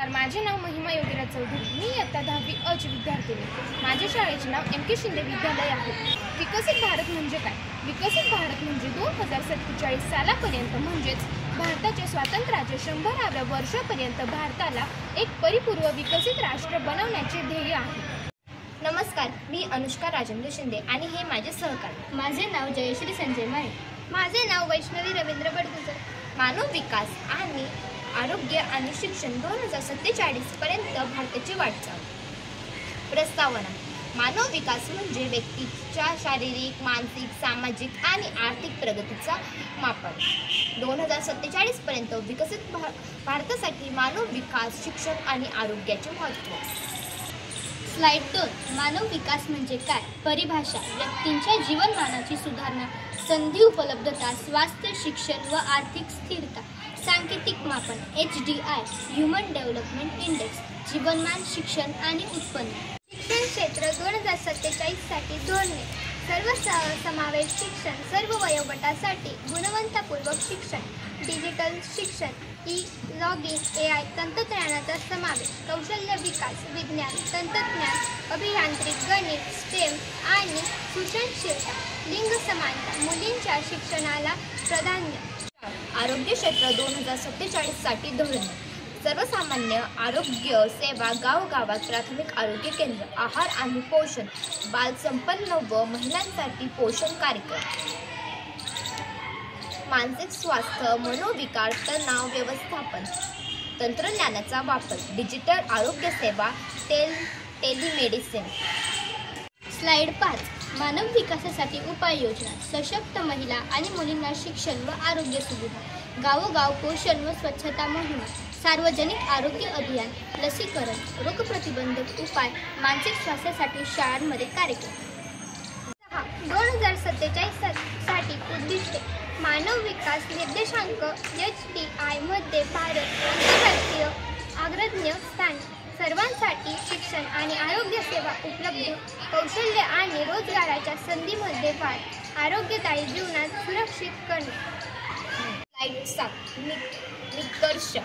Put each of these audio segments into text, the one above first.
माझे नाव महिमा योगीराज चौधरी. मी इयत्ता 10वी अ ची विद्यार्थिनी. माझ्या शाळेचे नाव MK शिंदे विद्यालय आहे. विकसित भारत म्हणजे काय? विकसित भारत म्हणजे 2047 सालापर्यंत म्हणजेच भारताच्या स्वातंत्र्याच्या 100व्या वर्षापर्यंत भारताला एक परिपूर्ण विकसित राष्ट्र बनवण्याचे ध्येय आहे. नमस्कार, मी अनुष्का राजेंद्र शिंदे आणि हे माझे सहकारी. माझे नाव जयश्री संजय माळे. माझे नाव वैष्णवी रवींद्र बडगुजर. मानव विकास आणि आरोग्य आणि शिक्षण 2047 पर्यंत भारताची वाटचाल. प्रस्तावना. मानव विकास म्हणजे व्यक्तीच्या शारीरिक, मानसिक, सामाजिक आणि आर्थिक प्रगतीचा मापन. 2047 पर्यंत विकसित भारतासाठी मानव विकास, शिक्षण आणि आरोग्याचे महत्त्व. स्लाइड 2. मानव विकास म्हणजे काय? परिभाषा. व्यक्तींच्या जीवनमानाची सुधारणा, संधी उपलब्धता, स्वास्थ्य, शिक्षण व आर्थिक स्थिरता. सांकेतिक मापन. HDI human development index. जीवनमान, शिक्षण आणि उत्पन्न. शिक्षण क्षेत्र 2047 साठी धोरणे. सर्वसमावेश शिक्षण, सर्व वयोगटासाठी गुणवत्तापूर्वक शिक्षण, डिजिटल शिक्षण, लॉगिन, AI तंत्रज्ञानाचा समावेश, कौशल्य विकास, विज्ञान, तंत्रज्ञान, अभियांत्रिक, गणित, STEM आणि सूचनशीलता. लिंग समानता, मुलींच्या शिक्षणाला प्राधान्य. आरोग्य क्षेत्र 2047 साठी धोरणे. सर्वसामान्य आरोग्य सेवा, गावगावात प्राथमिक आरोग्य केंद्र, आहार आणि पोषण, बालसंपन्न व महिलांसाठी पोषण कार्यक्रम. मानसिक स्वास्थ्य, मनोविकार, तणाव व्यवस्थापन, तंत्रज्ञानाचा वापर, डिजिटल आरोग्य सेवा, टेलिमेडिसिन. स्लाइड 5. मानव विकासासाठी उपाययोजना. सशक्त महिला आणि मुलींना शिक्षण व आरोग्य सुविधा, गावोगाव पोषण व स्वच्छता मोहिमा, सार्वजनिक आरोग्य अभियान, लसीकरण, रोगप्रतिबंधक उपाय, मानसिक स्वास्थ्यासाठी शाळांमध्ये कार्यक्रम. 2047 साठी उद्दिष्टे. मानव विकास निर्देशांक HDI मध्ये भारत आंतरराष्ट्रीय अग्रगण्य स्थान. सर्वांसाठी शिक्षण आणि आरोग्य सेवा उपलब्ध, कौशल्य आणि रोजगाराच्या संधीमध्ये वाढ, आरोग्यदायी जीवनात सुरक्षित करणे. स्लाइड 7. निष्कर्ष.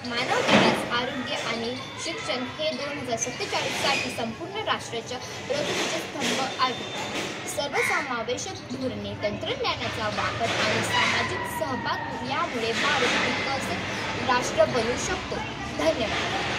मानव विकास, आरोग्य आणि शिक्षण हे 2047 साठी संपूर्ण राष्ट्राच्या प्रगतीचे स्तंभ आहेत. सर्वसमावेशक धोरणे, तंत्रज्ञानाचा वापर आणि सामाजिक सहभाग यामुळे भारत विकसित राष्ट्र बनू शकतो. धन्यवाद.